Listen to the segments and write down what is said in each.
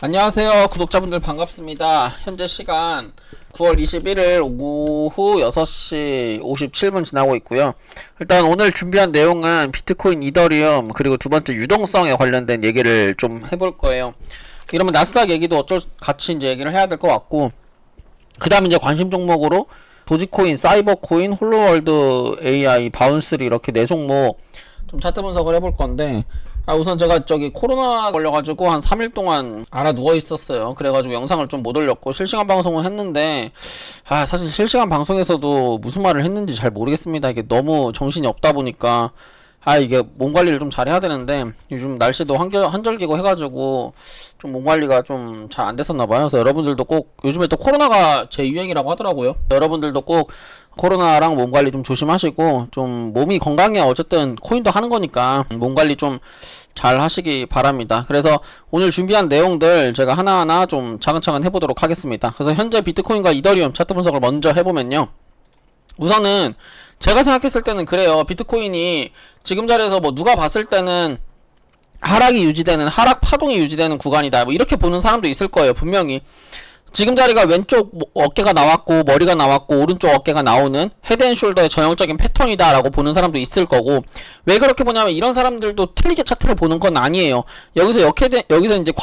안녕하세요 구독자분들 반갑습니다. 현재 시간 9월 21일 오후 6시 57분 지나고 있고요. 일단 오늘 준비한 내용은 비트코인, 이더리움 그리고 두 번째 유동성에 관련된 얘기를 좀 해볼 거예요. 이러면 나스닥 얘기도 같이 이제 얘기를 해야 될 것 같고, 그 다음에 이제 관심 종목으로 도지코인, 사이버코인, 홀로월드 AI, 바운스리 이렇게 네 종목 좀 차트 분석을 해볼 건데, 우선 제가 코로나 걸려가지고 한 3일 동안 알아 누워 있었어요. 그래가지고 영상을 좀 못 올렸고 실시간 방송을 했는데, 사실 실시간 방송에서도 무슨 말을 했는지 잘 모르겠습니다. 이게 너무 정신이 없다 보니까 이게 몸 관리를 좀 잘 해야 되는데, 요즘 날씨도 한절기고 해가지고 좀 몸 관리가 좀 잘 안 됐었나 봐요. 그래서 여러분들도 꼭, 요즘에 또 코로나가 재유행이라고 하더라고요. 여러분들도 꼭 코로나랑 몸 관리 좀 조심하시고, 좀 몸이 건강해 어쨌든 코인도 하는 거니까 몸 관리 좀 잘 하시기 바랍니다. 그래서 오늘 준비한 내용들 제가 하나하나 좀 차근차근 해보도록 하겠습니다. 그래서 현재 비트코인과 이더리움 차트 분석을 먼저 해보면요, 우선은 제가 생각했을 때는 그래요. 비트코인이 지금 자리에서 누가 봤을 때는 하락이 유지되는, 하락 파동이 유지되는 구간이다, 이렇게 보는 사람도 있을 거예요. 분명히 지금 자리가 왼쪽 어깨가 나왔고 머리가 나왔고 오른쪽 어깨가 나오는 헤드앤숄더의 전형적인 패턴이다 라고 보는 사람도 있을 거고, 왜 그렇게 보냐면 이런 사람들도 틀리게 차트를 보는 건 아니에요. 여기서 이제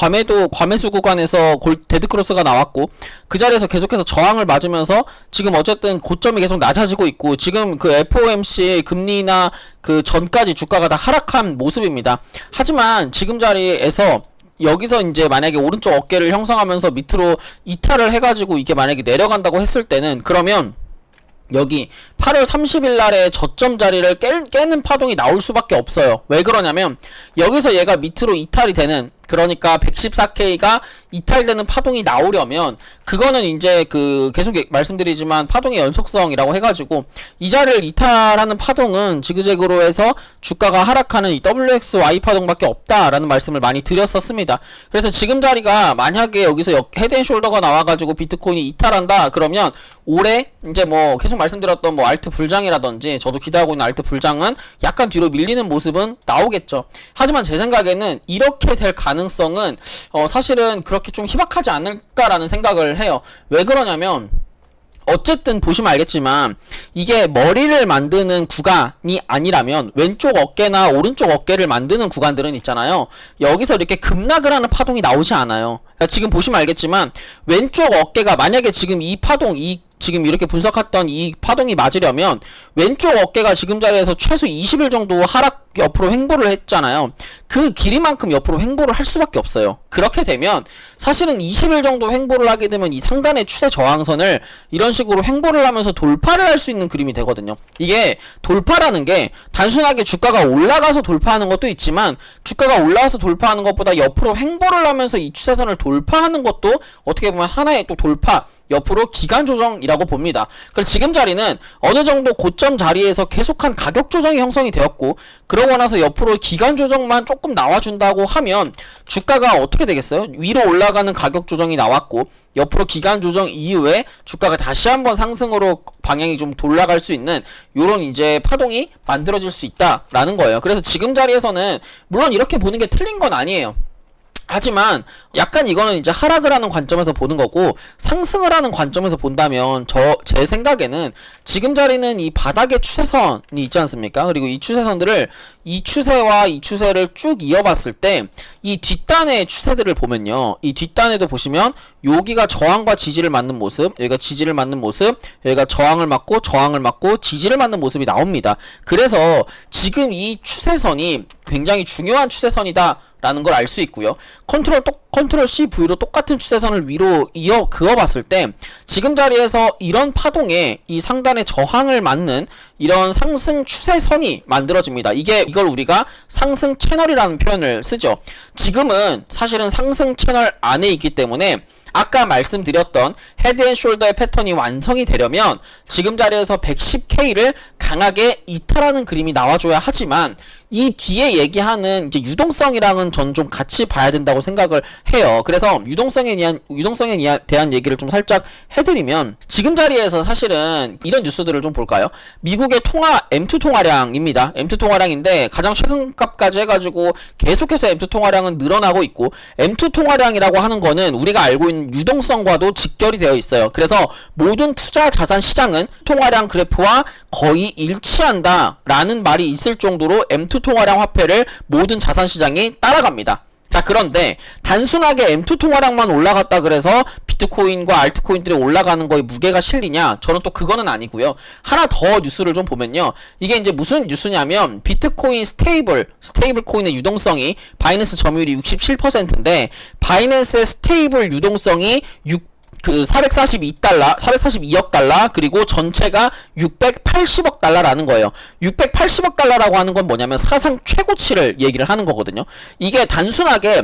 과매수 구간에서 데드크로스가 나왔고, 그 자리에서 계속해서 저항을 맞으면서 지금 어쨌든 고점이 계속 낮아지고 있고, 지금 그 FOMC 금리나 그 전까지 주가가 다 하락한 모습입니다. 하지만 지금 자리에서 여기서 이제 만약에 오른쪽 어깨를 형성하면서 밑으로 이탈을 해가지고 이게 만약에 내려간다고 했을 때는, 그러면 여기 8월 30일 날에 저점 자리를 깨는 파동이 나올 수밖에 없어요. 왜 그러냐면 여기서 얘가 밑으로 이탈이 되는, 그러니까 114K가 이탈되는 파동이 나오려면, 그거는 이제 계속 말씀드리지만 파동의 연속성이라고 해가지고, 이 자리를 이탈하는 파동은 지그재그로 해서 주가가 하락하는 이 WXY 파동밖에 없다라는 말씀을 많이 드렸었습니다. 그래서 지금 자리가 만약에 여기서 헤드앤숄더가 나와가지고 비트코인이 이탈한다 그러면 올해 이제 계속 말씀드렸던 알트 불장이라든지, 저도 기대하고 있는 알트 불장은 약간 뒤로 밀리는 모습은 나오겠죠. 하지만 제 생각에는 이렇게 될 가능성은 사실은 그렇게 좀 희박하지 않을까라는 생각을 해요. 왜 그러냐면 어쨌든 보시면 알겠지만 이게 머리를 만드는 구간이 아니라면 왼쪽 어깨나 오른쪽 어깨를 만드는 구간들은 있잖아요. 여기서 이렇게 급락을 하는 파동이 나오지 않아요. 그러니까 지금 보시면 알겠지만 왼쪽 어깨가 만약에 지금 이 파동, 지금 이렇게 분석했던 이 파동이 맞으려면 왼쪽 어깨가 지금 자리에서 최소 20일 정도 하락 옆으로 횡보를 했잖아요. 그 길이만큼 옆으로 횡보를 할 수밖에 없어요. 그렇게 되면 사실은 20일 정도 횡보를 하게 되면 이 상단의 추세 저항선을 이런 식으로 횡보를 하면서 돌파를 할 수 있는 그림이 되거든요. 이게 돌파라는 게 단순하게 주가가 올라가서 돌파하는 것도 있지만, 주가가 올라가서 돌파하는 것보다 옆으로 횡보를 하면서 이 추세선을 돌파하는 것도 어떻게 보면 하나의 또 돌파, 옆으로 기간 조정이라고 봅니다. 그래서 지금 자리는 어느 정도 고점 자리에서 계속한 가격 조정이 형성이 되었고, 그러고 나서 옆으로 기간 조정만 조금 나와준다고 하면 주가가 어떻게 되겠어요? 위로 올라가는 가격 조정이 나왔고 옆으로 기간 조정 이후에 주가가 다시 한번 상승으로 방향이 좀 돌아갈 수 있는 요런 이제 파동이 만들어질 수 있다라는 거예요. 그래서 지금 자리에서는 물론 이렇게 보는 게 틀린 건 아니에요. 하지만 약간 이거는 이제 하락을 하는 관점에서 보는 거고, 상승을 하는 관점에서 본다면 제 생각에는 지금 자리는 이 바닥의 추세선이 있지 않습니까? 그리고 이 추세선들을, 이 추세와 이 추세를 쭉 이어봤을 때 이 뒷단의 추세들을 보면요, 이 뒷단에도 보시면 여기가 저항과 지지를 맞는 모습, 여기가 지지를 맞는 모습, 여기가 저항을 맞고 지지를 맞는 모습이 나옵니다. 그래서 지금 이 추세선이 굉장히 중요한 추세선이다 라는 걸 알 수 있고요. 컨트롤 C V로 똑같은 추세선을 위로 그어봤을 때 지금 자리에서 이런 파동에 이 상단의 저항을 맞는 이런 상승 추세선이 만들어집니다. 이걸 우리가 상승 채널이라는 표현을 쓰죠. 지금은 사실은 상승 채널 안에 있기 때문에 아까 말씀드렸던 헤드앤숄더의 패턴이 완성이 되려면 지금 자리에서 110K를 강하게 이탈하는 그림이 나와줘야 하지만 이 뒤에 얘기하는 이제 유동성이랑은 전 좀 같이 봐야 된다고 생각을 해요. 그래서 유동성에 대한 얘기를 좀 살짝 해드리면 지금 자리에서 사실은 이런 뉴스들을 좀 볼까요? 미국의 M2 통화량입니다. M2 통화량인데 가장 최근 값까지 해가지고 계속해서 M2 통화량은 늘어나고 있고 M2 통화량이라고 하는 거는 우리가 알고 있는 유동성과도 직결이 되어 있어요. 그래서 모든 투자 자산 시장은 통화량 그래프와 거의 일치한다라는 말이 있을 정도로 M2 통화량 화폐를 모든 자산 시장이 따라갑니다. 자, 그런데 단순하게 M2 통화량만 올라갔다 그래서 비트코인과 알트코인들이 올라가는 거에 무게가 실리냐? 저는 또 그거는 아니고요. 하나 더 뉴스를 좀 보면요. 이게 이제 무슨 뉴스냐면 비트코인 스테이블 코인의 유동성이 바이낸스 점유율이 67%인데 바이낸스의 스테이블 유동성이 442억 달러, 그리고 전체가 680억 달러라는 거예요. 680억 달러라고 하는 건 뭐냐면 사상 최고치를 얘기를 하는 거거든요. 이게 단순하게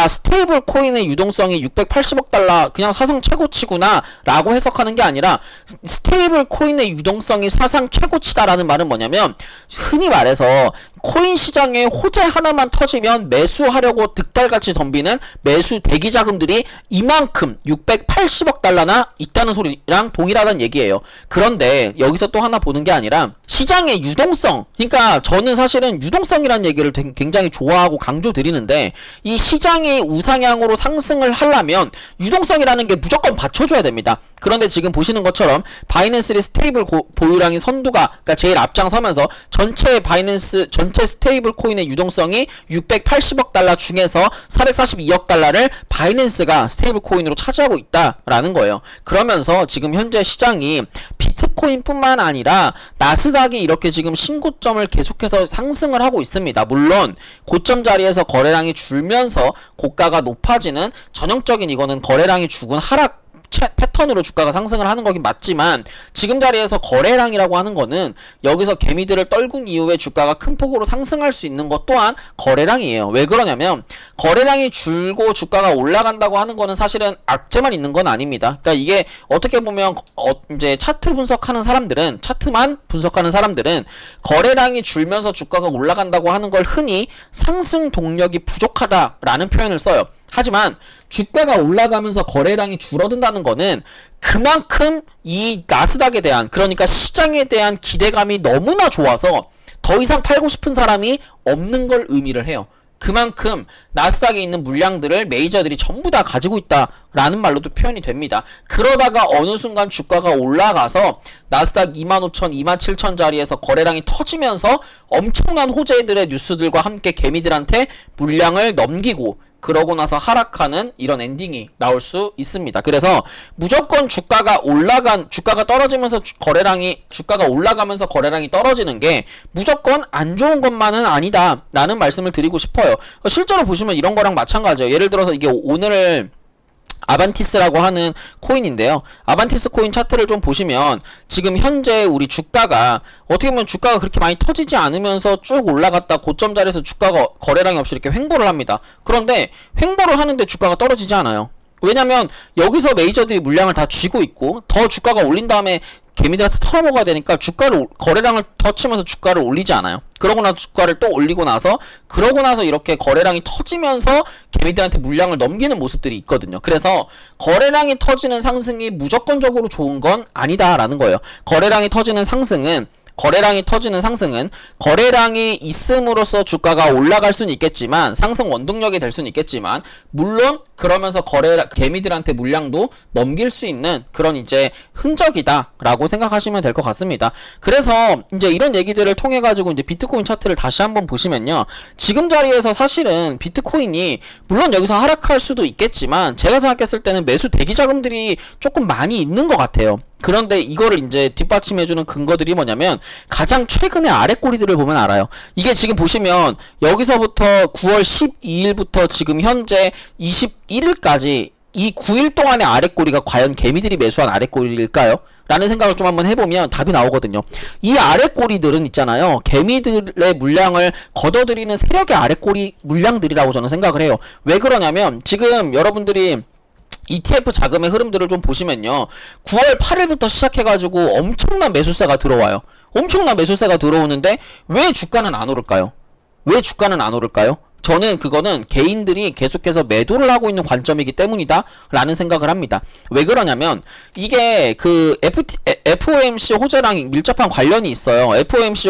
스테이블 코인의 유동성이 680억 달러 그냥 사상 최고치구나 라고 해석하는 게 아니라 스테이블 코인의 유동성이 사상 최고치다라는 말은 뭐냐면 흔히 말해서 코인 시장에 호재 하나만 터지면 매수하려고 득달같이 덤비는 매수 대기 자금들이 이만큼 680억 달러나 있다는 소리랑 동일하다는 얘기예요. 그런데 여기서 또 하나 보는 게 아니라 시장의 유동성, 그러니까 저는 사실은 유동성이라는 얘기를 굉장히 좋아하고 강조드리는데 이 시장이 우상향으로 상승을 하려면 유동성이라는 게 무조건 받쳐줘야 됩니다. 그런데 지금 보시는 것처럼 바이낸스의 스테이블 보유량이 선두가 그러니까 제일 앞장서면서 전체 스테이블 코인의 유동성이 680억 달러 중에서 442억 달러를 바이낸스가 스테이블 코인으로 차지하고 있다라는 거예요. 그러면서 지금 현재 시장이 비트코인뿐만 아니라 나스닥이 이렇게 지금 신고점을 계속해서 상승을 하고 있습니다. 물론 고점 자리에서 거래량이 줄면서 고가가 높아지는 전형적인 이거는 거래량이 죽은 하락 패턴으로 주가가 상승을 하는 거긴 맞지만 지금 자리에서 거래량이라고 하는 거는 여기서 개미들을 떨군 이후에 주가가 큰 폭으로 상승할 수 있는 것 또한 거래량이에요. 왜 그러냐면 거래량이 줄고 주가가 올라간다고 하는 거는 사실은 악재만 있는 건 아닙니다. 그러니까 이게 어떻게 보면 이제 차트만 분석하는 사람들은 거래량이 줄면서 주가가 올라간다고 하는 걸 흔히 상승 동력이 부족하다라는 표현을 써요. 하지만 주가가 올라가면서 거래량이 줄어든다는 거는 그만큼 이 나스닥에 대한, 그러니까 시장에 대한 기대감이 너무나 좋아서 더 이상 팔고 싶은 사람이 없는 걸 의미를 해요. 그만큼 나스닥에 있는 물량들을 메이저들이 전부 다 가지고 있다라는 말로도 표현이 됩니다. 그러다가 어느 순간 주가가 올라가서 나스닥 25,000, 27,000 자리에서 거래량이 터지면서 엄청난 호재들의 뉴스들과 함께 개미들한테 물량을 넘기고 그러고 나서 하락하는 이런 엔딩이 나올 수 있습니다. 그래서 무조건 주가가 떨어지면서 주가가 올라가면서 거래량이 떨어지는 게 무조건 안 좋은 것만은 아니다라는 말씀을 드리고 싶어요. 실제로 보시면 이런 거랑 마찬가지예요. 예를 들어서 이게 오늘 아반티스라고 하는 코인인데요. 아반티스 코인 차트를 좀 보시면 지금 현재 우리 주가가 어떻게 보면 주가가 그렇게 많이 터지지 않으면서 쭉 올라갔다 고점 자리에서 주가가 거래량이 없이 이렇게 횡보를 합니다. 그런데 횡보를 하는데 주가가 떨어지지 않아요. 왜냐면 여기서 메이저들이 물량을 다 쥐고 있고 더 주가가 올린 다음에 개미들한테 털어먹어야 되니까 거래량을 더 치면서 주가를 올리지 않아요. 그러고 나서 주가를 또 올리고 나서 이렇게 거래량이 터지면서 개미들한테 물량을 넘기는 모습들이 있거든요. 그래서 거래량이 터지는 상승이 무조건적으로 좋은 건 아니다라는 거예요. 거래량이 터지는 상승은 거래량이 있음으로써 주가가 올라갈 수는 있겠지만 상승 원동력이 될 수는 있겠지만 물론 그러면서 개미들한테 물량도 넘길 수 있는 그런 이제 흔적이다라고 생각하시면 될 것 같습니다. 그래서 이제 이런 얘기들을 통해 가지고 이제 비트코인 차트를 다시 한번 보시면요. 지금 자리에서 사실은 비트코인이 물론 여기서 하락할 수도 있겠지만 제가 생각했을 때는 매수 대기 자금들이 조금 많이 있는 것 같아요. 그런데 이거를 이제 뒷받침해주는 근거들이 뭐냐면 가장 최근의 아래 꼬리들을 보면 알아요. 이게 지금 보시면 여기서부터 9월 12일부터 지금 현재 21일까지 이 9일 동안의 아래 꼬리가 과연 개미들이 매수한 아래 꼬리일까요? 라는 생각을 좀 한번 해보면 답이 나오거든요. 이 아래 꼬리들은 있잖아요. 개미들의 물량을 걷어들이는 세력의 아래 꼬리 물량들이라고 저는 생각을 해요. 왜 그러냐면 지금 여러분들이 ETF 자금의 흐름들을 좀 보시면요. 9월 8일부터 시작해가지고 엄청난 매수세가 들어와요. 엄청난 매수세가 들어오는데 왜 주가는 안 오를까요? 왜 주가는 안 오를까요? 저는 그거는 개인들이 계속해서 매도를 하고 있는 관점이기 때문이다 라는 생각을 합니다. 왜 그러냐면 이게 그 FOMC 호재랑 밀접한 관련이 있어요. FOMC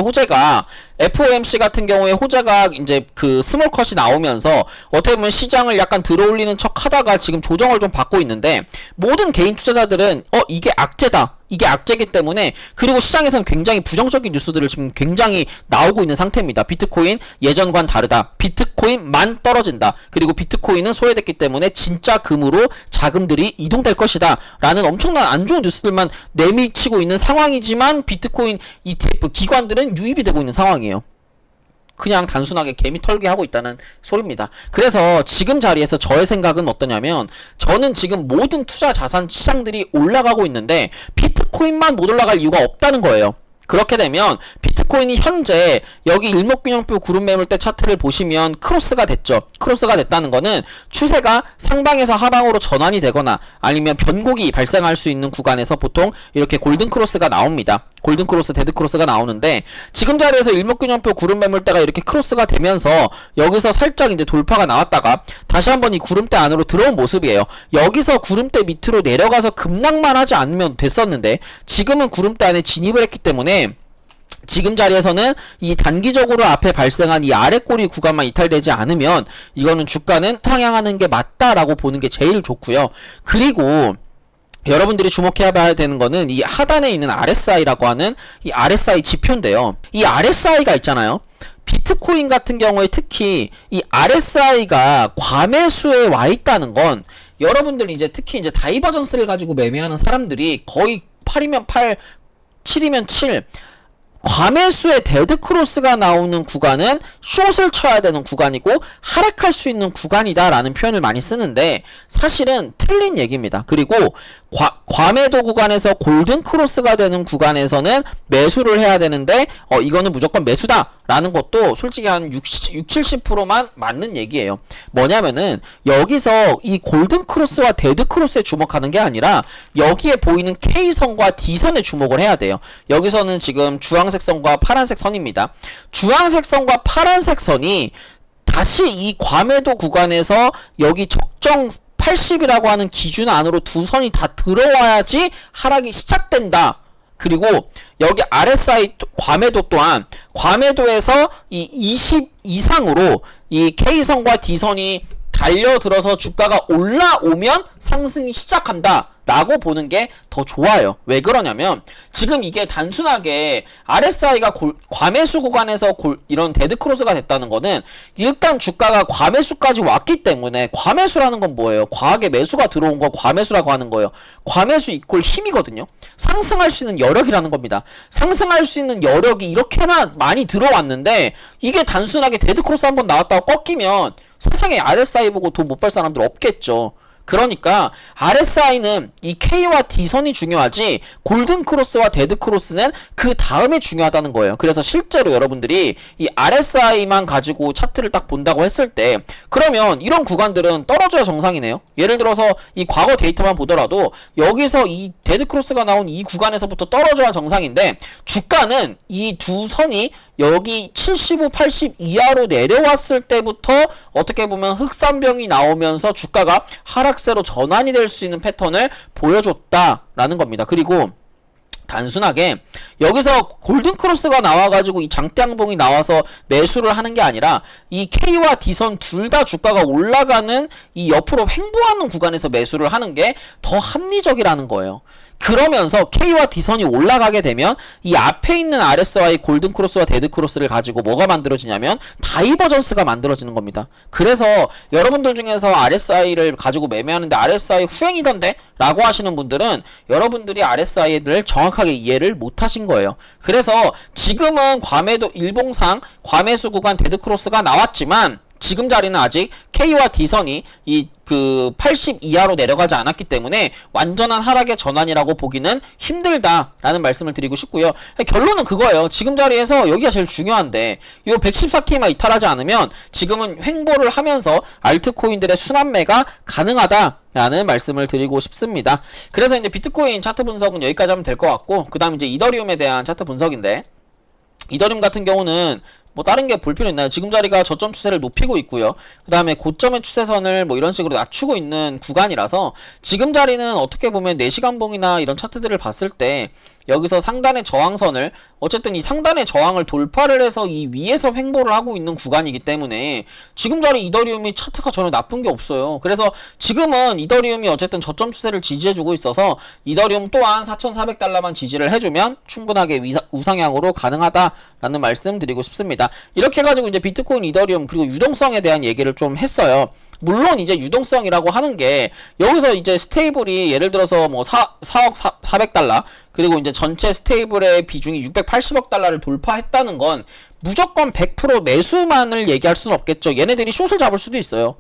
같은 경우에 호재가 이제 그 스몰컷이 나오면서 어떻게 보면 시장을 약간 들어올리는 척 하다가 지금 조정을 좀 받고 있는데, 모든 개인 투자자들은 이게 악재다, 이게 악재이기 때문에, 그리고 시장에서는 굉장히 부정적인 뉴스들을 지금 굉장히 나오고 있는 상태입니다. 비트코인 예전과는 다르다, 비트코인만 떨어진다, 그리고 비트코인은 소외됐기 때문에 진짜 금으로 자금들이 이동될 것이다 라는 엄청난 안 좋은 뉴스들만 내미치고 있는 상황이지만, 비트코인 ETF 기관들은 유입이 되고 있는 상황이에요. 그냥 단순하게 개미 털기 하고 있다는 소리입니다. 그래서 지금 자리에서 저의 생각은 어떠냐면, 저는 지금 모든 투자 자산 시장들이 올라가고 있는데 비트코인만 못 올라갈 이유가 없다는 거예요. 그렇게 되면 비트코인이 현재 여기 일목균형표 구름 매물대 차트를 보시면 크로스가 됐죠. 크로스가 됐다는 거는 추세가 상방에서 하방으로 전환이 되거나 아니면 변곡이 발생할 수 있는 구간에서 보통 이렇게 골든 크로스가 나옵니다. 골든 크로스, 데드 크로스가 나오는데, 지금 자리에서 일목균형표 구름 매물대가 이렇게 크로스가 되면서 여기서 살짝 이제 돌파가 나왔다가 다시 한번 이 구름대 안으로 들어온 모습이에요. 여기서 구름대 밑으로 내려가서 급락만 하지 않으면 됐었는데, 지금은 구름대 안에 진입을 했기 때문에 지금 자리에서는 이 단기적으로 앞에 발생한 이 아래꼬리 구간만 이탈되지 않으면 이거는 주가는 상향하는 게 맞다라고 보는 게 제일 좋고요. 그리고 여러분들이 주목해야 되는 거는 이 하단에 있는 RSI라고 하는 이 RSI 지표인데요. 이 RSI가 있잖아요. 비트코인 같은 경우에 특히 이 RSI가 과매수에 와 있다는 건, 여러분들이 이제 특히 이제 다이버전스를 가지고 매매하는 사람들이 거의 8이면 8, 7이면 7, 과매수의 데드크로스가 나오는 구간은 숏을 쳐야 되는 구간이고 하락할 수 있는 구간이다 라는 표현을 많이 쓰는데, 사실은 틀린 얘기입니다. 그리고 과매도 구간에서 골든크로스가 되는 구간에서는 매수를 해야 되는데 이거는 무조건 매수다 라는 것도 솔직히 한 60, 70%만 맞는 얘기예요. 뭐냐면은 여기서 이 골든크로스와 데드크로스에 주목하는 게 아니라 여기에 보이는 K선과 D선에 주목을 해야 돼요. 여기서는 지금 주황색 선과 파란색 선입니다. 주황색 선과 파란색 선이 다시 이 과매도 구간에서 여기 적정 80이라고 하는 기준 안으로 두 선이 다 들어와야지 하락이 시작된다. 그리고 여기 RSI 과매도 또한 과매도에서 이 20 이상으로 이 K선과 D선이 달려들어서 주가가 올라오면 상승이 시작한다 라고 보는 게 더 좋아요. 왜 그러냐면 지금 이게 단순하게 RSI가 과매수 구간에서 이런 데드크로스가 됐다는 거는 일단 주가가 과매수까지 왔기 때문에, 과매수라는 건 뭐예요? 과하게 매수가 들어온 거 과매수라고 하는 거예요. 과매수 이꼴 힘이거든요. 상승할 수 있는 여력이라는 겁니다. 상승할 수 있는 여력이 이렇게나 많이 들어왔는데 이게 단순하게 데드크로스 한번 나왔다고 꺾이면 세상에 RSI 보고 돈 못 벌 사람들 없겠죠. 그러니까 RSI는 이 K와 D선이 중요하지 골든크로스와 데드크로스는 그 다음에 중요하다는 거예요. 그래서 실제로 여러분들이 이 RSI만 가지고 차트를 딱 본다고 했을 때, 그러면 이런 구간들은 떨어져야 정상이네요. 예를 들어서 이 과거 데이터만 보더라도 여기서 이 데드크로스가 나온 이 구간에서부터 떨어져야 정상인데, 주가는 이 두 선이 여기 75, 80 이하로 내려왔을 때부터 어떻게 보면 흑산병이 나오면서 주가가 하락세로 전환이 될 수 있는 패턴을 보여줬다라는 겁니다. 그리고 단순하게 여기서 골든크로스가 나와가지고 이 장대양봉이 나와서 매수를 하는 게 아니라 이 K와 D선 둘 다 주가가 올라가는 이 옆으로 횡보하는 구간에서 매수를 하는 게 더 합리적이라는 거예요. 그러면서 K와 D선이 올라가게 되면 이 앞에 있는 RSI 골든크로스와 데드크로스를 가지고 뭐가 만들어지냐면 다이버전스가 만들어지는 겁니다. 그래서 여러분들 중에서 RSI를 가지고 매매하는데 RSI 후행이던데? 라고 하시는 분들은 여러분들이 RSI를 정확하게 이해를 못하신 거예요. 그래서 지금은 과매도 일봉상 과매수 구간 데드크로스가 나왔지만 지금 자리는 아직 K와 D선이 이 그 80 이하로 내려가지 않았기 때문에 완전한 하락의 전환이라고 보기는 힘들다라는 말씀을 드리고 싶고요. 결론은 그거예요. 지금 자리에서 여기가 제일 중요한데 이 114K만 이탈하지 않으면 지금은 횡보를 하면서 알트코인들의 순환매가 가능하다라는 말씀을 드리고 싶습니다. 그래서 이제 비트코인 차트 분석은 여기까지 하면 될 것 같고, 그 다음 이제 이더리움에 대한 차트 분석인데, 이더리움 같은 경우는 뭐 다른 게 볼 필요 있나요? 지금 자리가 저점 추세를 높이고 있고요. 그 다음에 고점의 추세선을 뭐 이런 식으로 낮추고 있는 구간이라서 지금 자리는 어떻게 보면 4시간봉이나 이런 차트들을 봤을 때 여기서 상단의 저항선을 어쨌든 이 상단의 저항을 돌파를 해서 이 위에서 횡보를 하고 있는 구간이기 때문에 지금 자리 이더리움이 차트가 전혀 나쁜 게 없어요. 그래서 지금은 이더리움이 어쨌든 저점 추세를 지지해주고 있어서 이더리움 또한 4,400달러만 지지를 해주면 충분하게 우상향으로 가능하다라는 말씀 드리고 싶습니다. 이렇게 해가지고 이제 비트코인, 이더리움 그리고 유동성에 대한 얘기를 좀 했어요. 물론 이제 유동성이라고 하는 게 여기서 이제 스테이블이 예를 들어서 뭐 4억 400달러 그리고 이제 전체 스테이블의 비중이 680억 달러를 돌파했다는 건 무조건 100% 매수만을 얘기할 수는 없겠죠. 얘네들이 숏을 잡을 수도 있어요.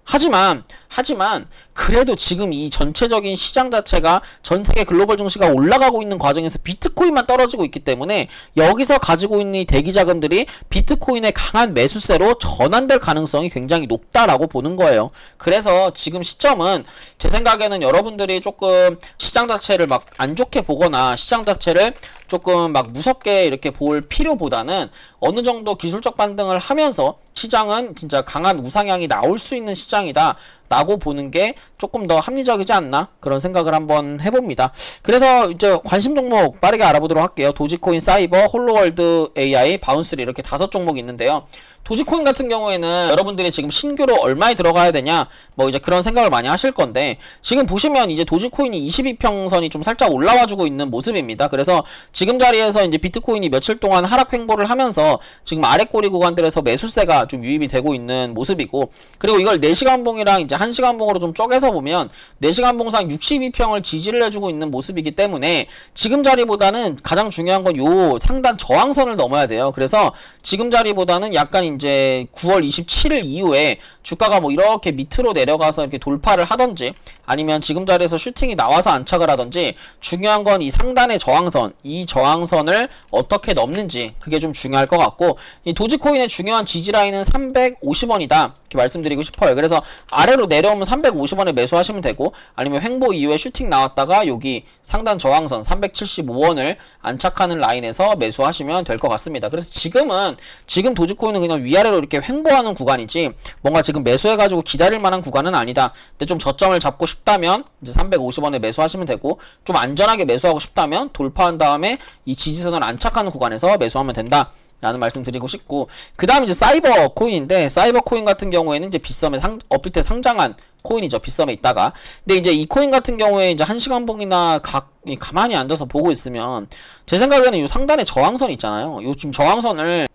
하지만 그래도 지금 이 전체적인 시장 자체가 전 세계 글로벌 증시가 올라가고 있는 과정에서 비트코인만 떨어지고 있기 때문에 여기서 가지고 있는 이 대기 자금들이 비트코인의 강한 매수세로 전환될 가능성이 굉장히 높다라고 보는 거예요. 그래서 지금 시점은 제 생각에는 여러분들이 조금 시장 자체를 막 안 좋게 보거나 시장 자체를 조금 막 무섭게 이렇게 볼 필요보다는 어느 정도 기술적 반등을 하면서 시장은 진짜 강한 우상향이 나올 수 있는 시장이다 라고 보는 게 조금 더 합리적이지 않나 그런 생각을 한번 해봅니다. 그래서 이제 관심 종목 빠르게 알아보도록 할게요. 도지코인, 사이버, 홀로월드 AI, 바운스리 이렇게 5종목이 있는데요. 도지코인 같은 경우에는 여러분들이 지금 신규로 얼마에 들어가야 되냐 뭐 이제 그런 생각을 많이 하실 건데, 지금 보시면 이제 도지코인이 22평선이 좀 살짝 올라와주고 있는 모습입니다. 그래서 지금 자리에서 이제 비트코인이 며칠 동안 하락 횡보를 하면서 지금 아래 꼬리 구간들에서 매수세가 좀 유입이 되고 있는 모습이고, 그리고 이걸 4시간봉이랑 이제 1시간봉으로 좀 쪼개서 보면 4시간봉상 62평을 지지를 해주고 있는 모습이기 때문에 지금 자리보다는 가장 중요한 건 요 상단 저항선을 넘어야 돼요. 그래서 지금 자리보다는 약간 이제 9월 27일 이후에 주가가 뭐 이렇게 밑으로 내려가서 이렇게 돌파를 하던지 아니면 지금 자리에서 슈팅이 나와서 안착을 하던지, 중요한 건 이 상단의 저항선, 이 저항선을 어떻게 넘는지 그게 좀 중요할 것 같고, 이 도지코인의 중요한 지지라인은 350원이다 이렇게 말씀드리고 싶어요. 그래서 아래로 내려오면 350원에 매수하시면 되고, 아니면 횡보 이후에 슈팅 나왔다가 여기 상단 저항선 375원을 안착하는 라인에서 매수하시면 될 것 같습니다. 그래서 지금 도지코인은 그냥 위아래로 이렇게 횡보하는 구간이지 뭔가 지금 매수해가지고 기다릴 만한 구간은 아니다. 근데 좀 저점을 잡고 싶다면 이제 350원에 매수하시면 되고, 좀 안전하게 매수하고 싶다면 돌파한 다음에 이 지지선을 안착하는 구간에서 매수하면 된다 라는 말씀 드리고 싶고, 그 다음 이제 사이버 코인인데, 사이버 코인 같은 경우에는 이제 빗썸에 업비트에 상장한 코인이죠. 빗썸에 있다가. 근데 이제 이 코인 같은 경우에 이제 1시간봉이나 가만히 앉아서 보고 있으면 제 생각에는 요 상단에 저항선 있잖아요. 요 지금 저항선을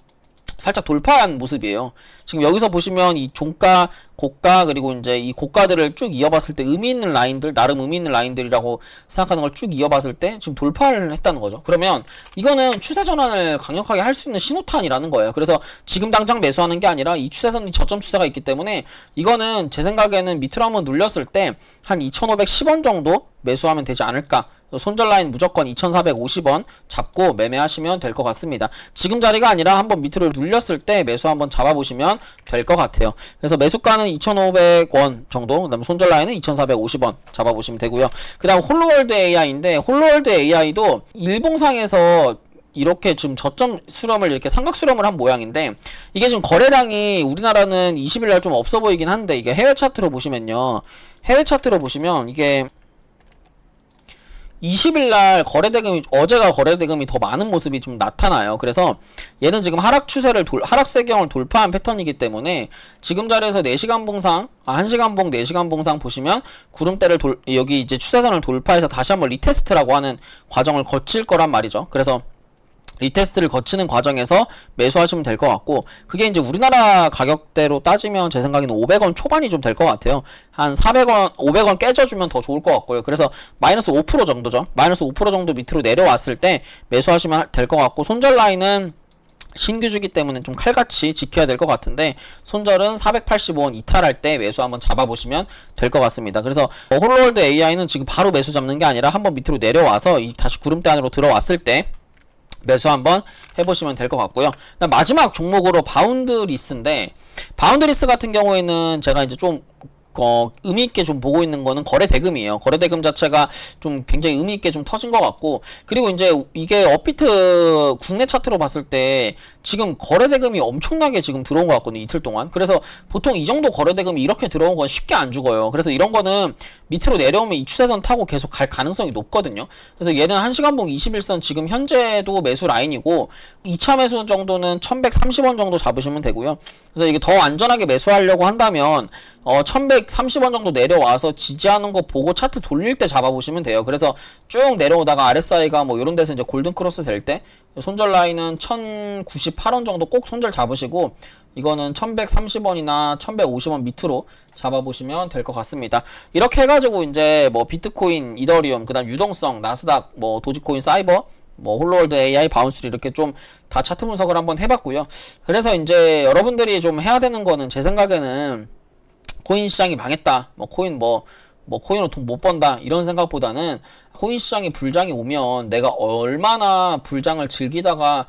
살짝 돌파한 모습이에요. 지금 여기서 보시면 이 종가, 고가 그리고 이제 이 고가들을 쭉 이어봤을 때 의미 있는 라인들, 나름 의미 있는 라인들이라고 생각하는 걸 쭉 이어봤을 때 지금 돌파를 했다는 거죠. 그러면 이거는 추세 전환을 강력하게 할 수 있는 신호탄이라는 거예요. 그래서 지금 당장 매수하는 게 아니라 이 추세선이 저점 추세가 있기 때문에 이거는 제 생각에는 밑으로 한번 눌렸을 때 한 2,510원 정도 매수하면 되지 않을까. 손절 라인 무조건 2,450원 잡고 매매하시면 될 것 같습니다. 지금 자리가 아니라 한번 밑으로 눌렸을 때 매수 한번 잡아보시면 될 것 같아요. 그래서 매수가는 2,500원 정도, 그 다음에 손절 라인은 2,450원 잡아보시면 되고요. 그 다음 홀로월드 AI인데, 홀로월드 AI도 일봉상에서 이렇게 지금 저점 수렴을 이렇게 삼각 수렴을 한 모양인데, 이게 지금 거래량이 우리나라는 20일날 좀 없어 보이긴 한데, 이게 해외 차트로 보시면요, 해외 차트로 보시면 이게 20일날 거래대금이, 어제가 거래대금이 더 많은 모습이 좀 나타나요. 그래서 얘는 지금 하락세경을 돌파한 패턴이기 때문에 지금 자리에서 4시간 봉상, 1시간 봉, 4시간 봉상 보시면 구름대를 여기 이제 추세선을 돌파해서 다시 한번 리테스트라고 하는 과정을 거칠 거란 말이죠. 그래서 리테스트를 거치는 과정에서 매수하시면 될 것 같고, 그게 이제 우리나라 가격대로 따지면 제 생각에는 500원 초반이 좀 될 것 같아요. 한 400원, 500원 깨져주면 더 좋을 것 같고요. 그래서 마이너스 5% 정도죠. 마이너스 5% 정도 밑으로 내려왔을 때 매수하시면 될 것 같고, 손절 라인은 신규주기 때문에 좀 칼같이 지켜야 될 것 같은데, 손절은 485원 이탈할 때 매수 한번 잡아보시면 될 것 같습니다. 그래서 홀로월드 AI는 지금 바로 매수 잡는 게 아니라 한번 밑으로 내려와서 다시 구름대 안으로 들어왔을 때 매수 한번 해보시면 될 것 같고요. 마지막 종목으로 바운드리스인데, 바운드리스 같은 경우에는 제가 이제 좀 의미있게 좀 보고 있는 거는 거래대금이에요. 거래대금 자체가 좀 굉장히 의미있게 좀 터진 것 같고, 그리고 이제 이게 업비트 국내 차트로 봤을 때 지금 거래대금이 엄청나게 지금 들어온 것 같거든요, 이틀 동안. 그래서 보통 이 정도 거래대금이 이렇게 들어온 건 쉽게 안 죽어요. 그래서 이런 거는 밑으로 내려오면 이 추세선 타고 계속 갈 가능성이 높거든요. 그래서 얘는 1시간봉 21선 지금 현재도 매수 라인이고, 2차 매수 정도는 1130원 정도 잡으시면 되고요. 그래서 이게 더 안전하게 매수하려고 한다면 1130원 정도 내려와서 지지하는 거 보고 차트 돌릴 때 잡아보시면 돼요. 그래서 쭉 내려오다가 RSI가 뭐 이런 데서 이제 골든 크로스 될 때 손절 라인은 1098원 정도 꼭 손절 잡으시고, 이거는 1130원이나 1150원 밑으로 잡아보시면 될 것 같습니다. 이렇게 해가지고 이제 뭐 비트코인, 이더리움, 그 다음 유동성, 나스닥, 뭐 도지코인, 사이버, 뭐 홀로월드 AI, 바운스리 이렇게 좀 다 차트 분석을 한번 해봤고요. 그래서 이제 여러분들이 좀 해야 되는 거는, 제 생각에는 코인 시장이 망했다, 코인으로 돈 못 번다, 이런 생각보다는 코인 시장이 불장이 오면 내가 얼마나 불장을 즐기다가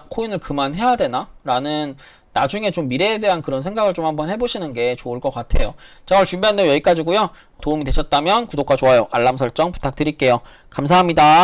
코인을 그만해야 되나? 라는 나중에 좀 미래에 대한 그런 생각을 좀 한번 해보시는 게 좋을 것 같아요. 자, 오늘 준비한 내용 여기까지고요. 도움이 되셨다면 구독과 좋아요, 알람 설정 부탁드릴게요. 감사합니다.